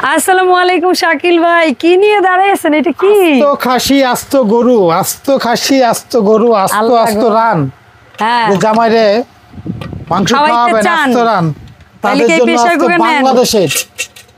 আসসালামু আলাইকুম শাকিল ভাই, কি নিয়ে দাঁড়াইছেন? এটা কি? আস্ত খাসি, আস্ত গরু, আস্ত খাসি, আস্ত গরু, আস্ত আস্ত রান। হ্যাঁ, জামাই রে মাংস খাওয়াবেন, আস্ত রান। তাদের জন্য বাংলাদেশের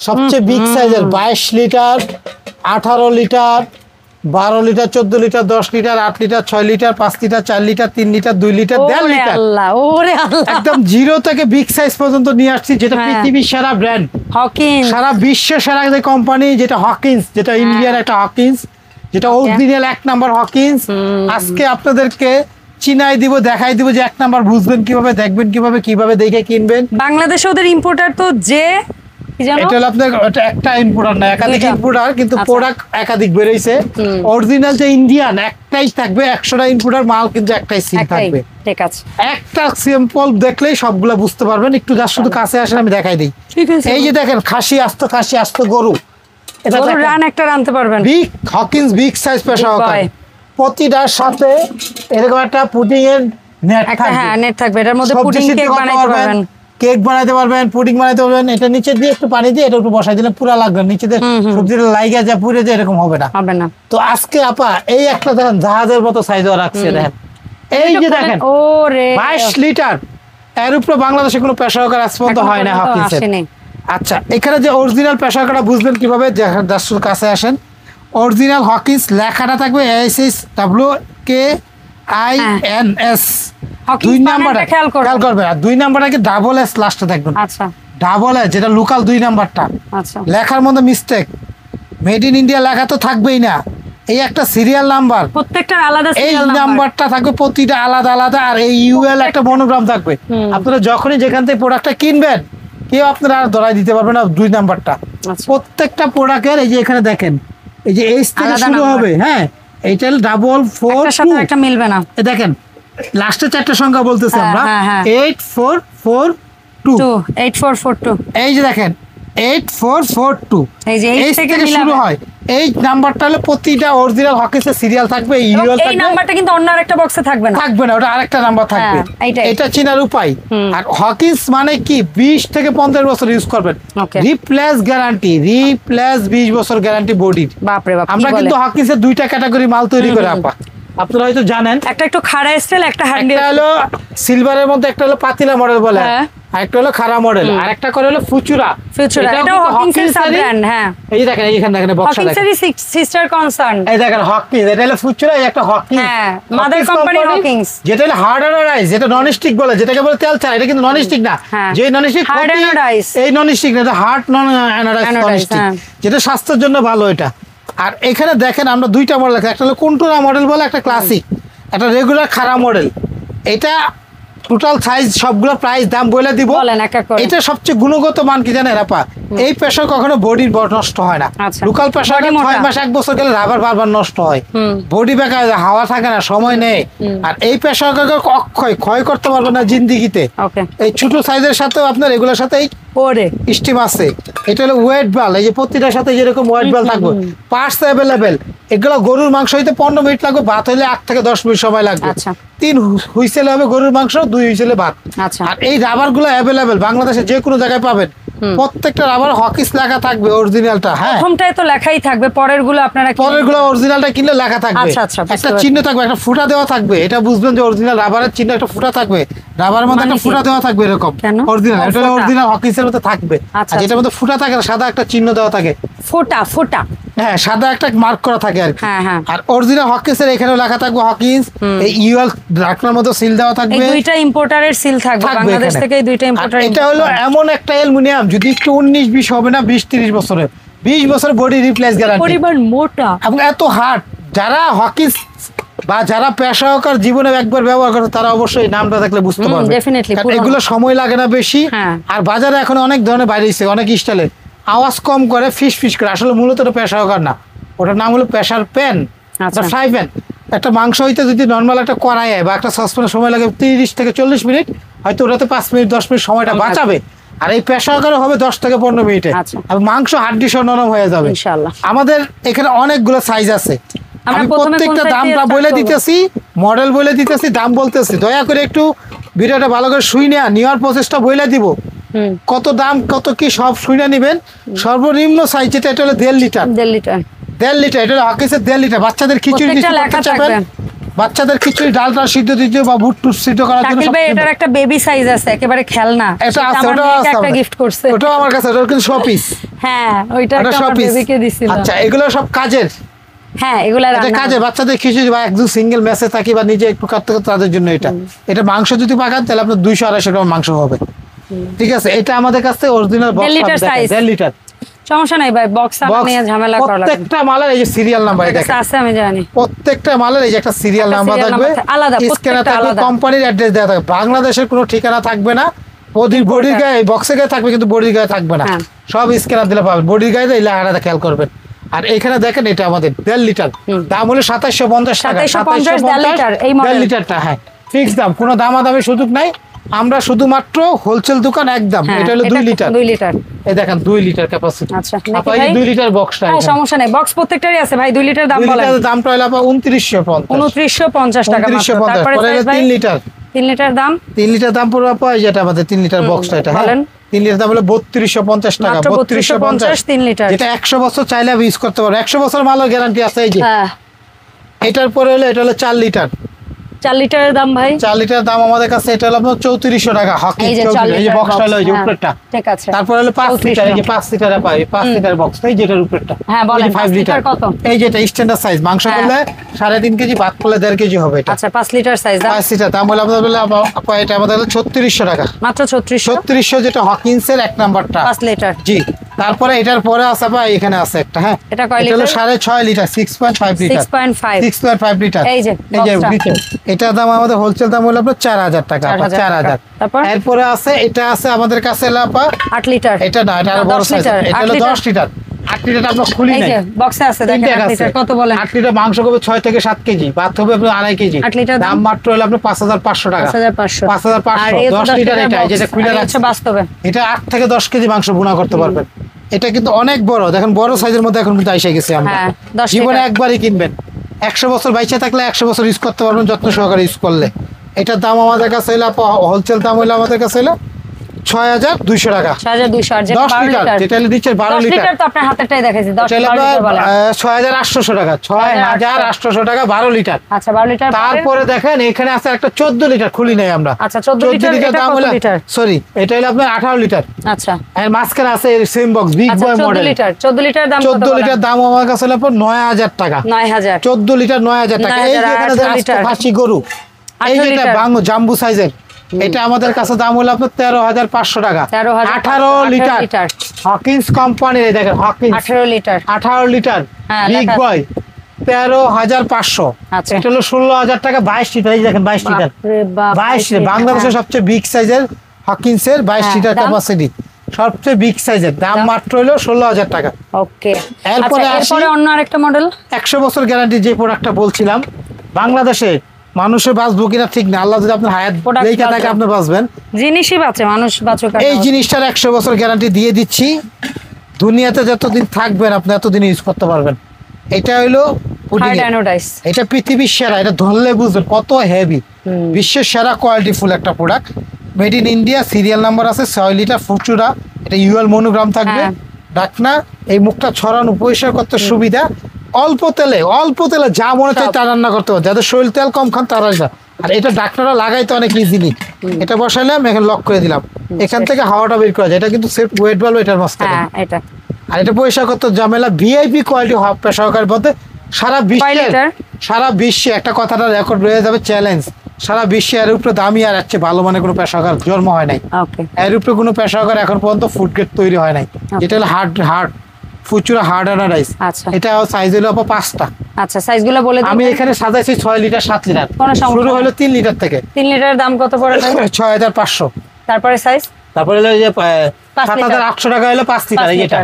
সবচেয়ে বিগ সাইজের 22 litre, 18 litre, 12 litre, 14 litre, 10 litre, 8 litre, 6 litre, 5 litre, 4 litre, 3 litre, 2 litre, 1.5 litre, একদম জিরো থেকে বিগ সাইজ পর্যন্ত নিয়ে আসছি, যেটা পৃথিবীর সেরা ব্র্যান্ড হকিন্স, সারা বিশ্বের সেরা যে কোম্পানি যেটা হকিন্স, যেটা ইন্ডিয়ার একটা হকিন্স, যেটা অরিজিনাল 1 নাম্বার হকিন্স। আজকে আপনাদেরকে চিনাই দিব, দেখাই দিব যে 1 নাম্বার বুঝবেন কিভাবে, দেখবেন কিভাবে, কিভাবে দেখে কিনবেন। বাংলাদেশে ওদের ইম্পোর্টার তো যে এটা হলো আপনার একটা ইম্পোর্টার না, একাধিক ইম্পোর্টার, কিন্তু প্রোডাক্ট একাধিক বেরইছে। অরিজিনাল যে ইন্ডিয়ান একটাই থাকবে, 100টা ইম্পোর্টার মাল কিন্তু একটাই সিল থাকবে। ঠিক আছে, একটা স্যাম্পল দেখলেই সবগুলা বুঝতে পারবেন। একটু যা শুধু কাছে আসেন, আমি দেখাই দিই। এই যে দেখেন খাসি, আস্ত খাসি, আস্ত গরু, এটা রান একটা রানতে পারবেন। বিগ হকিন্স, বিগ সাইজ পেশা হকার। প্রতিটার সাথে এরকম একটা পুডিং এর নেট থাকবে। হ্যাঁ, নেট থাকবে, এটার মধ্যে পুডিং কেক বানাইতে পারবেন, কেক বানাইতে পারবেন, পুডিং বানাইতে পারবেন। এটা নিচে দিয়ে একটু পানি দিয়ে এটা একটু বসাই দিলে পুরা লাগবে, নিচে দিয়ে সবজিটা লাইগা যায়, পুড়ে যায়, এরকম হবে না, হবে না। তো আজকে আপা এই একটা দেখেন জাহাজের মতো সাইজও রাখছে, দেখেন এই যে দেখেন 22 লিটার, এর উপরে বাংলাদেশে কোনো পেশা হকার আজ পর্যন্ত হয় না হকিন্সের। আচ্ছা, এখানে যে অরিজিনাল পেশা হকারটা বুঝবেন কিভাবে, দর্শক কাছে আসেন। অরিজিনাল হকিন্স লেখাটা থাকবে HHWKINS, 2 নাম্বারটা খেয়াল করবেন। আর 2 নাম্বারটাকে ডাবল এস লাস্টে থাকবেন। আচ্ছা, ডাবল এস যেটা লোকাল 2 নাম্বারটা। আচ্ছা, লেখার মধ্যে মিস্টেক, মেড ইন ইন্ডিয়া লেখা তো থাকবেই না। এই একটা সিরিয়াল নাম্বার, প্রত্যেকটা আলাদা সিরিয়াল নাম্বার, এই নাম্বারটা থাকবে প্রতিটা আলাদা আলাদা। আর এই ইউএল একটা মনোগ্রাম থাকবে। আপনারা যখনই যেখান থেকে প্রোডাক্টটা কিনবেন, কেউ আপনারা আর ধরাই দিতে পারবে না 2 নাম্বারটা। প্রত্যেকটা প্রোডাক্টের এই যে এখানে দেখেন, এই যে এইচ থেকে শুরু হবে। হ্যাঁ, এইটা 442, একটা মিলবে না। দেখেন লাস্টে 4টা সংখ্যা বলতেছি আমরা, 8442, এই যে দেখেন 8442, এই যে এইচ থেকে শুরু হয়। এই নাম্বারটা হলো প্রতিটা অরিজিনাল হকিন্সের সিরিয়াল থাকবে, ইউএল থাকবে। এই নাম্বারটা কিন্তু অন্য আরেকটা বক্সে থাকবে না, ওটা আরেকটা নাম্বার থাকবে। এটা চেনার উপায়। আর হকিন্স মানে কি 20 থেকে 50 বছর ইউজ করবেন, রিপ্লেস গ্যারান্টি, রিপ্লেস 20 বছর গ্যারান্টি বডির। বাপরে বাপ, আমরা কিন্তু হকিন্সের 2টা ক্যাটাগরি মাল তৈরি করে আপা, আপনারা হয়তো জানেন। একটা একটু খাড়া স্টাইল, একটা হ্যান্ডি, একটা হলো সিলভারের মধ্যে, একটা হলো পাতিলা মডেল বলে, আর একটা হলো খাড়া মডেল, আর একটা করে হলো ফুচুরা। এটাও হকিন্সের সাব ব্র্যান্ড। হ্যাঁ, এই দেখেন, এইখানে দেখেন বক্সটা দেখেন, হকিন্সের সিস্টার কনসার্ন। এই দেখেন হকিন্স, এটা হলো ফুচুরা, এই একটা হকিন্স। হ্যাঁ, মাদার কোম্পানি হকিন্স। যেটা হলো হার্ড অ্যানোডাইজ, যেটা নন স্টিক বলে, যেটাকে বলে তেল ছাড়া, এটা কিন্তু নন স্টিক না। যে নন স্টিক হার্ড অ্যানোডাইজ, এই নন স্টিক না, এটা হার্ড নন অ্যানোডাইজ নন স্টিক, যেটা স্বাস্থ্যের জন্য ভালো এটা। আর এখানে দেখেন আমরা 2টা মডেল আছে, একটা হলো কুন্টুরা মডেল বলে, একটা ক্লাসিক, একটা রেগুলার খাড়া মডেল। এটা টোটাল সাইজ সবগুলো প্রাইস দাম বলে দিব। এটা সবচেয়ে গুণগত মান কি জানেন আপা, এই পেশা কখনো বডির নষ্ট হয় না। লোকাল পেশা 6 মাস 1 বছর গেলে রাবার বারবার নষ্ট হয়, বডি বেকার, হাওয়া থাকে না, সময় নেই। আর এই পেশা অক্ষয় ক্ষয় করতে পারবে না জিন্দিগিতে। এই ছোট সাইজের সাথেও আপনার এগুলোর সাথে স্টিম আছে। এটা হলো ওয়েট বাল, এই যে প্রতিটার সাথে যেরকম ওয়েট বাল থাকবে, পার্টস অ্যাভেলেবেল। এগুলো গরুর মাংস হইতে 15 মিনিট লাগবে, ভাত হইলে 8 থেকে 10 মিনিট সময় লাগবে। 3 হুইসেল হবে গরুর মাংস, 2 হুইসেলে ভাত। আর এই রাবার গুলো অ্যাভেলেবেল, বাংলাদেশে যে কোনো জায়গায় পাবেন। প্রত্যেকটা রাবার হকিস লেখা থাকবে, অরিজিনালটা। হ্যাঁ, প্রথমটায় তো লেখাই থাকবে, পরের গুলো আপনারা অরিজিনালটা কিনলে লেখা থাকবে, একটা চিহ্ন থাকবে, একটা ফুটা দেওয়া থাকবে। এটা বুঝবেন যে অরিজিনাল রাবারের চিহ্ন, একটা ফুটা থাকবে, রাবারের মধ্যে একটা ফুটা দেওয়া থাকবে, এরকম অরিজিনাল। এটা অরিজিনাল হকিসের মধ্যে থাকবে। আর যেটার মধ্যে ফুটা থাকে, সাদা একটা চিহ্ন দেওয়া থাকে, ফুটা। হ্যাঁ, সাদা একটা মার্ক করা থাকে আর কি। আর অরিজিনাল হকিন্সের এখানেও লেখা থাকবে হকিন্স, এই ইউএল ঢাকনার মধ্যে সিল দেওয়া থাকবে। এই 2টা ইম্পোর্টারের সিল থাকবে বাংলাদেশ থেকে, এই 2টা ইম্পোর্টার। এটা হলো এমন একটা অ্যালুমিনিয়াম, যদি একটু 19-20 হবে না, 20-30 বছরের, 20 বছর বডি রিপ্লেস গ্যারান্টি, পরিমাণ মোটা এবং এত হার্ড। যারা হকিন্স বা যারা পেশা হকার জীবনে একবার ব্যবহার করে, তারা অবশ্যই নামটা দেখলে বুঝতে পারবে। এগুলো সময় লাগে না বেশি। আর বাজারে এখন অনেক ধরনের বাইরে এসেছে, অনেক স্টাইলে আওয়াজ কম করে, ফিস করে। আসলে মূলত পেশা হকার না, ওটার নাম হলো প্রেসার প্যান, ফ্রাই প্যান। একটা মাংস হইতে যদি নর্মাল একটা কড়াইয়ে বা একটা সসপ্যানে সময় লাগে 30 থেকে 40 মিনিট, হয়তো ওটাতে 5 মিনিট 10 মিনিট সময়টা বাঁচাবে। আর এই পেশা হকারে হবে 10 থেকে 15 মিনিটে, আর মাংস হাড্ডি সহ নরম হয়ে যাবে ইনশাআল্লাহ। আমাদের এখানে অনেকগুলো সাইজ আছে, আমি প্রত্যেকটা দামটা বলে দিতেছি, মডেল বলে দিতেছি, দাম বলতেছি। দয়া করে একটু ভিডিওটা ভালো করে শুই নেওয়ার প্রসেসটা বলে দিব। কত দাম কত কি সব শুনে নিবেন। সর্বনিম্ন সাইজ যেটা এটা হলো 1.5 লিটার। 1.5 লিটার। 1.5 লিটার এটা হলো হকিসের 1.5 লিটার। বাচ্চাদের খিচুড়ি বাচ্চাদের খিচুড়ি ডালটা সিদ্ধ দিতে বা বুট টুট সিদ্ধ করার জন্য। শাকিল ভাই এটার একটা বেবি সাইজ আছে একেবারে খেলনা, এটা আছে, ওটা আছে একটা গিফট করছে, ওটা আমার কাছে, ওটা কিন্তু শো পিস। হ্যাঁ ওইটা একটা আমার বেবিকে দিছিল। আচ্ছা এগুলো সব কাজের। হ্যাঁ এগুলা এটা কাজে বাচ্চাদের খিচুড়ি বা একদম সিঙ্গেল মেসে থাকি বা নিজে একটু কাটতে করতে তাদের জন্য এটা। এটা মাংস যদি পাকান তাহলে আপনার 200-250 গ্রাম মাংস হবে। ঠিক আছে, এটা আমাদের কাছে অরিজিনাল বক্স 1.5 লিটার। সমস্যা নাই ভাই, বক্স নিয়ে ঝামেলা করা লাগবে। প্রত্যেকটা মালের এই যে সিরিয়াল নাম্বার এটা আছে, আমি জানি। প্রত্যেকটা মালের এই যে একটা সিরিয়াল নাম্বার থাকবে, আলাদা প্রত্যেকটা আলাদা, কোম্পানির অ্যাড্রেস দেওয়া থাকবে। বাংলাদেশের কোনো ঠিকানা থাকবে না। বডির গায়ে বক্সে গায়ে থাকবে কিন্তু বডির গায়ে থাকবে না, সব স্ক্যানার দিলে পাবেন। বডির গায়ে এই লেখাটা খেয়াল করবেন। আর এখানে দেখেন এটা আমাদের 1.5 লিটার, দাম হলো 2750 টাকা। 2750 লিটার এই মডেল 1.5 লিটারটা, হ্যাঁ ফিক্স দাম, কোনো দামাদামি সুযোগ নাই। আমরা শুধুমাত্র হোলসেল দোকান একদম। এটা হলো 2 লিটার। 2 লিটার, এই দেখেন 2 লিটার ক্যাপাসিটি। আচ্ছা আপনি 2 লিটার বক্সটা, হ্যাঁ সমস্যা নাই, বক্স প্রত্যেকটারই আছে ভাই। 2 লিটার দাম বলেন। 2 লিটারের দামটা হলো 2950 টাকা মাত্র। তারপরে 3 লিটার, 3 লিটার দাম, 3 লিটার দাম পুরো পাই যেটা আমাদের 3 লিটার বক্সটা এটা, হ্যাঁ 3 লিটার দাম হলো 3250 টাকা। 3250 3 লিটার, যেটা 100 বছর চাইলে ইউজ করতে পারো। 100 বছর মালের গ্যারান্টি আছে এই যে। হ্যাঁ এটার পরে হলো এটা হলো 4 লিটার। 4 লিটারের দাম ভাই, 4 লিটার দাম আমাদের কাছে এটা হলো আপনার 3400 টাকা। হকি এই যে বক্সটা হলো এই যে উপরেরটা, ঠিক আছে। তারপর হলো 5 লিটার, এই যে 5 লিটারে পাই 5 লিটার বক্স, এই যেটার উপরেরটা। হ্যাঁ বলেন 5 লিটার কত? এই যেটা স্ট্যান্ডার্ড সাইজ, মাংস করলে 3.5 কেজি, ভাত করলে 1.5 কেজি হবে এটা। আচ্ছা 5 লিটার সাইজ, 5 লিটার দাম হলো আপনাদের এটা আমাদের হলো 3600 টাকা মাত্র। 3600 যেটা হকিন্সের 1 নাম্বারটা 5 লিটার। জি, তারপরে এটার পরে আছে ভাই এখানে আছে একটা, হ্যাঁ এটা কয় লিটার? এটা হলো 6.5 লিটার, 6.5 লিটার, 6.5 লিটার। এই যে এটার দাম আমাদের হোলসেল দাম হলো আপনার 4000 টাকা। 4000। এরপরে আছে এটা আছে আমাদের কাছে 8 লিটার। এটা না, এটা আরো বড় সাইজ, এটা হলো 10 লিটার। 8 লিটার আমরা খুলি নাই, এই যে বক্সে আছে দেখেন। 8 লিটার কত বলেন? 8 লিটার মাংস হবে 6 থেকে 7 কেজি, ভাত হবে আপনার 2.5 কেজি। 8 লিটার দাম মাত্র হলো আপনার 5500 টাকা। 5500 10 লিটার। এটা যেটা খুলে রাখছে বাস্তবে এটা 8 থেকে 10 কেজি মাংস ভুনা করতে পারবেন। এটা কিন্তু অনেক বড়, দেখেন বড় সাইজের মধ্যে এখন কিন্তু এসে গেছে। আমরা জীবনে একবারই কিনবেন, 100 বছর বাইচে থাকলে 100 বছর ইউজ করতে পারবেন যত্ন সহকারে ইউজ করলে। এটার দাম আমাদের কাছে হলো হোলসেল দাম হলো আমাদের কাছে হলো 6200 টাকা। 6200। আর যেটা 12 লিটার, যেটা দিচ্ছে 12 লিটার তো আপনার হাতেরটাই দেখাইছি, 10 লিটার বলে 6800 টাকা। 6800 টাকা 12 লিটার। আচ্ছা 12 লিটার। তারপরে দেখেন এখানে আছে একটা 14 লিটার খুলি নাই আমরা। আচ্ছা 14 লিটার দাম হলো, সরি এটা হলো আপনার 18 লিটার। আচ্ছা এর মাঝখানে আছে same box big boy model 14 litre দাম কত? 14 লিটার দাম আমার কাছে হলো 9000 টাকা। 9000। 14 লিটার 9000 টাকা। এই যে এখানে আছে খাসি গরু, এই যেটা বাংলো জাম্বু সাইজের, এটা আমাদের কাছে দাম হলো আপনার 13500 টাকা। 18 লিটার হকিন্স কোম্পানির, এই দেখেন হকিন্স 18 লিটার বিগ বয় 13500। আচ্ছা এটা হলো 16000 টাকা। 22 লিটার, এই দেখেন 22 লিটার। 22 বাংলাদেশের সবচেয়ে বিগ সাইজের হকিন্সের 22 লিটার ক্যাপাসিটি, সবচেয়ে বিগ সাইজের দাম মাত্র হলো 16000 টাকা। ওকে এরপরে অন্য আরেকটা মডেল 100 বছর গ্যারান্টি যে প্রোডাক্টটা বলছিলাম, বাংলাদেশে মানুষের বাঁচবো কিনা ঠিক না, আল্লাহ যদি আপনার হায়াত রেখে থাকে আপনি বাঁচবেন, জিনিসই বাঁচে, মানুষ বাঁচুক। এই জিনিসটার 100 বছর গ্যারান্টি দিয়ে দিচ্ছি। দুনিয়াতে যতদিন থাকবেন আপনি এতদিন ইউজ করতে পারবেন। এটা হলো এটা পৃথিবীর সেরা, এটা ধরলে বুঝবেন কত হেভি, বিশ্বের সেরা কোয়ালিটি ফুল একটা product, made in India. Serial number আছে 6 লিটার ফুটচুরা। এটা ইউএল মনোগ্রাম থাকবে, ঢাকনা, এই মুখটা ছড়ানো পরিষ্কার করতে সুবিধা। অল্প তেলে যা মনে চায় তা রান্না করতে পারে, যাদের শরীর তেল কম খান তারা। আর এটা ডাক্তাররা লাগাইতে অনেক ইজিলি, এটা বসাইলাম এখানে লক করে দিলাম, এখান থেকে হাওয়াটা বের করা যায়। এটা কিন্তু সেফ ওয়েট বাল্ব এটার মাঝখানে। আর এটা পরিষ্কার করতে ঝামেলা, ভিআইপি কোয়ালিটি পেশাকারের মধ্যে সারা বিশ্বে একটা কথাটা রেকর্ড রয়ে যাবে, চ্যালেঞ্জ। সারা বিশ্বে এর উপরে দামি আর আছে ভালো মানে কোনো পেশাকার জন্ম হয় নাই। এর উপরে কোনো পেশাকার এখন পর্যন্ত ফুড গ্রেড তৈরি হয় নাই। যেটা হলো হার্ড ফুচুরা হার্ড অ্যানালাইজ। আচ্ছা এটা সাইজ হলো 5টা। আচ্ছা সাইজগুলো বলে দিন। আমি এখানে সাজাইছি 6 লিটার 7 লিটার, শুরু হলো 3 লিটার থেকে। 3 লিটারের দাম কত পড়ে? 6500। তারপরে সাইজ, তারপরে হলো যে 7800 টাকা হলো 5 লিটার। এই যেটা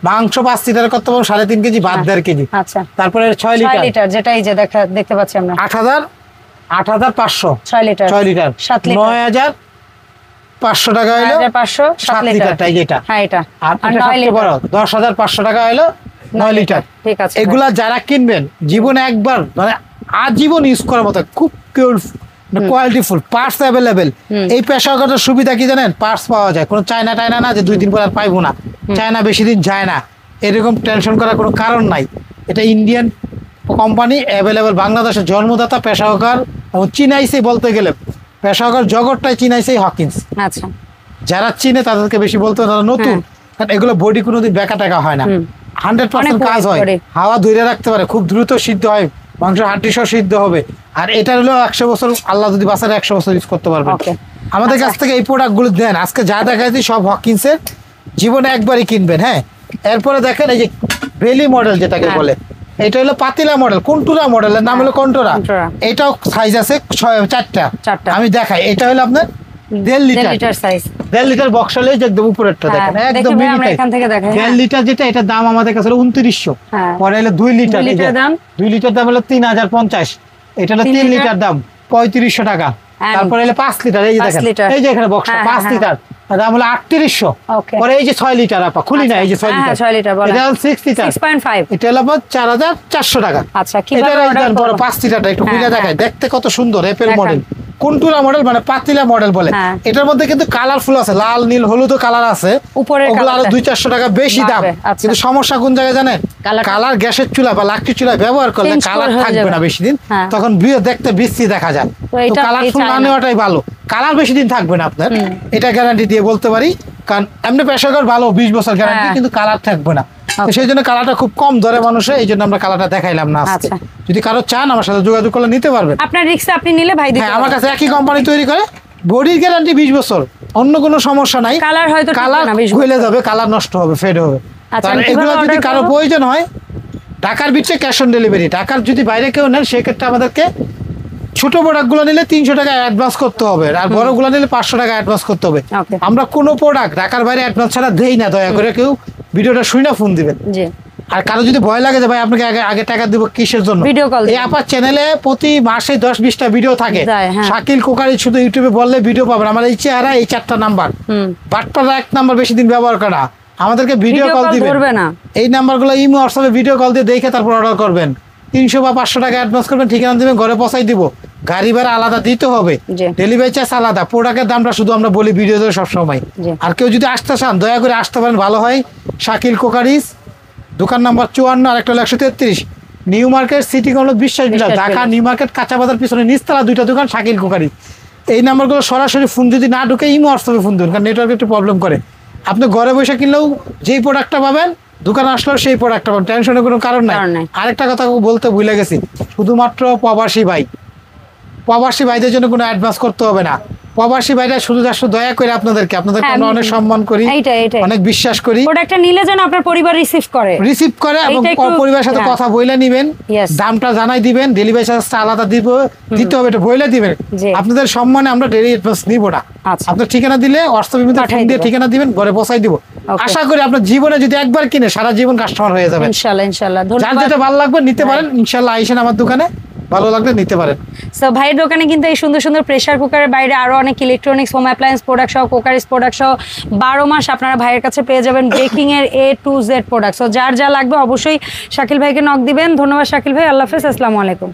মাংস 5 লিটার কত পাবো? 3.5 কেজি, ভাত 1.5 কেজি। আচ্ছা তারপরে 6 লিটার যেটা এই যে দেখতে পাচ্ছি আমরা 8500। 6 লিটার 7 লিটার 9500 টাকা হলো 7 লিটারটাই যেটা। হ্যাঁ এটা। আর এটা সবচেয়ে বড় 10500 টাকা হলো 9 লিটার। ঠিক আছে, এগুলা যারা কিনবেন জীবনে একবার মানে আজীবন ইউজ করার মতো খুব কোয়ালিটি ফুল, পার্টস অ্যাভেলেবেল। এই প্রেসার কুকারের সুবিধা কি জানেন? পার্টস পাওয়া যায়, কোনো চায়না টায়না না যে 2 দিন পর আর পাইবো না, চায়না বেশি দিন যায় না, এরকম টেনশন করার কোনো কারণ নাই। এটা ইন্ডিয়ান কোম্পানি, অ্যাভেলেবেল, বাংলাদেশের জন্মদাতা প্রেসার কুকার, এবং চিনাইছে বলতে গেলে প্রেসার কুকার জগৎটাই চিনাইছে হকিন্স। আচ্ছা, যারা চিনে তাদেরকে বেশি বলতে হয়, তারা নতুন, কারণ এগুলো বডি কোনোদিন বেকা টাকা হয় না, 100% কাজ হয়, হাওয়া ধরে রাখতে পারে, খুব দ্রুত সিদ্ধ হয়, মাংস হাড্ডি সহ সিদ্ধ হবে। আর এটা হলো 100 বছর, আল্লাহ যদি বাঁচায় 100 বছর ইউজ করতে পারবেন। আমাদের কাছ থেকে এই প্রোডাক্টগুলো দেন, আজকে যা দেখাচ্ছি সব হকিন্সের, জীবনে একবারই কিনবেন। হ্যাঁ, এরপরে দেখেন এই যে বেলি মডেল যেটাকে বলে, এটা হলো পাতিলা মডেল, কন্টুরা মডেলের নাম হলো কন্টুরা। এটাও সাইজ আছে 4টা, আমি দেখাই। এটা হলো আপনার 1.5 লিটার সাইজ, 1.5 লিটার বক্স হলে যে একদম উপরেরটা দেখেন, একদম মিনি সাইজ। 1.5 লিটার যেটা, এটা দাম আমাদের কাছে 2900, পরে হলো 2 লিটার, 2 লিটার দাম হলো 3050, এটা হলো 3 লিটার দাম 3500 টাকা। তারপরে হলো 5 লিটার, এই যে দেখেন, এই যে এখানে বক্সটা 5 লিটার দাম হলো 3800। পরে এই যে 6 লিটার, আপা খুলি না, এই যে 6 লিটার, এটা হলো 6 লিটার 6.5, এটা হলো 4400 টাকা। আচ্ছা, কিভাবে অর্ডার করব? 5 লিটারটা একটু খুলে দেখাই, দেখতে কত সুন্দর, অ্যাপেল মডেল, কন্টুরা মডেল, মানে পাতিলা মডেল বলে। এটার মধ্যে কিন্তু কালারফুল আছে, লাল নীল হলুদ কালার আছে, ওগুলো আরো 200-400 টাকা বেশি দাম। কিন্তু সমস্যা কোন জায়গায় জানেন? কালার গ্যাসের চুলা বা লাকড়ির চুলা ব্যবহার করলে কালার থাকবে না বেশি দিন, তখন দেখতে বিশ্রী দেখা যায়। তো কালারফুল না নেওয়াটাই ভালো, কালার বেশি দিন থাকবে না আপনার, এটা গ্যারান্টি দিয়ে বলতে পারি। কারণ এমনি প্রেসার কুকার ভালো, 20 বছর গ্যারান্টি, কিন্তু কালার থাকবে না। সেই জন্য কালারটা খুব কম ধরে মানুষে, এই জন্য আমরা কালারটা দেখাইলাম না আজকে। যদি কারো চান আমার সাথে যোগাযোগ করলে নিতে পারবেন, আপনার রিক্সে আপনি নিলে ভাই দিতে। আমার কাছে একই কোম্পানি তৈরি করে, বডির গ্যারান্টি 20 বছর, অন্য কোনো সমস্যা নাই। কালার হয়তো কালার গলে যাবে, কালার নষ্ট হবে, ফেড হবে। এগুলো যদি কারো প্রয়োজন হয়, ঢাকার ভিতরে ক্যাশ অন ডেলিভারি, ঢাকার যদি বাইরে কেউ নেন সেক্ষেত্রে আমাদেরকে ছোট প্রোডাক্টগুলো নিলে 300 টাকা অ্যাডভান্স করতে হবে, আর বড়গুলো নিলে 500 টাকা অ্যাডভান্স করতে হবে। আমরা কোনো প্রোডাক্ট ঢাকার বাইরে অ্যাডভান্স ছাড়া দেই না, দয়া করে কেউ ভিডিওটা শুনে ফোন দিবেন। আর কারো যদি ভয় লাগে যে ভাই আপনাকে আগে টাকা দিব কিসের জন্য, এই আপনার চ্যানেলে প্রতি মাসে 10-20টা ভিডিও থাকে, শাকিল কুকারি শুধু ইউটিউবে বললে ভিডিও পাবেন। আমার এই চেহারা, এই 4টা নাম্বার, বাটপার 1 নাম্বার বেশি দিন ব্যবহার করা, আমাদেরকে ভিডিও কল দিবেন, এই নাম্বারগুলো ইমো হোয়াটসঅ্যাপে ভিডিও কল দিয়ে দেখে তারপর অর্ডার করবেন। 300 বা 500 টাকা অ্যাডভান্স করবেন, ঠিকানা দিবেন, ঘরে পৌঁছাই দিব, গাড়ি ভাড়া আলাদা দিতে হবে, ডেলিভারি চার্জ আলাদা, প্রোডাক্টের দামটা শুধু আমরা বলি ভিডিওতে সবসময়। আর কেউ যদি আসতে চান দয়া করে আসতে পারেন, ভালো হয়। শাকিল কুকারিজ, দোকান নাম্বার 54, আর একটা হলো 133, নিউ মার্কেট, সিটি কমপ্লেক্স, বিশ্বাস বিলাস, ঢাকা নিউ মার্কেট, কাঁচা বাজার পিছনে নিচতলা 2টা দোকান, শাকিল কুকারিজ। এই নাম্বারগুলো সরাসরি ফোন যদি না ঢুকে ইমো হোয়াটসঅ্যাপে ফোন দেবেন, কারণ নেটওয়ার্ক একটু প্রবলেম করে। আপনি ঘরে বসে কিনলেও যেই প্রোডাক্টটা পাবেন, দোকানে আসলেও সেই প্রোডাক্টটা পাবেন, টেনশনের কোনো কারণ নাই। আরেকটা কথা বলতে ভুলে গেছি, শুধুমাত্র প্রবাসী ভাইদের জন্য কোনো অ্যাডভান্স করতে হবে না। প্রবাসী ভাইরা শুধু দয়া করে আপনাদেরকে আমরা অনেক সম্মান করি, অনেক বিশ্বাস করি। প্রোডাক্টটা নিলে যেন আপনার পরিবার রিসিভ করে এবং পরিবারের সাথে কথা বইলা নিবেন, দামটা জানাই দিবেন, ডেলিভারি চার্জটা আলাদা দিতে হবে, এটা বইলা দিবেন। আপনাদের সম্মানে আমরা ডেলি অ্যাডভান্স নিব না। আপনার ঠিকানা দিলে হোয়াটসঅ্যাপের মধ্যে ফোন দিয়ে ঠিকানা দিবেন, ঘরে পৌঁছাই দিব। আশা করি আপনার জীবনে যদি একবার কিনে সারা জীবন কাস্টমার হয়ে যাবেন ইনশাআল্লাহ। যার যেটা ভালো লাগবে নিতে পারেন, ইনশাআল্লাহ আইসেন আমার দোকানে, ভালো লাগলে নিতে পারেন। সো ভাইয়ের দোকানে কিন্তু এই সুন্দর সুন্দর প্রেসার কুকারের বাইরে আরো অনেক ইলেকট্রনিক্স, হোম অ্যাপ্লায়েন্স প্রোডাক্ট সহ, কুকারিজ প্রোডাক্ট সহ 12 মাস আপনারা ভাইয়ের কাছে পেয়ে যাবেন বেকিং এর A to Z product. So যার যা লাগবে অবশ্যই শাকিল ভাইকে নক দিবেন। ধন্যবাদ শাকিল ভাই, আল্লাহ হাফেজ, আসসালামু আলাইকুম।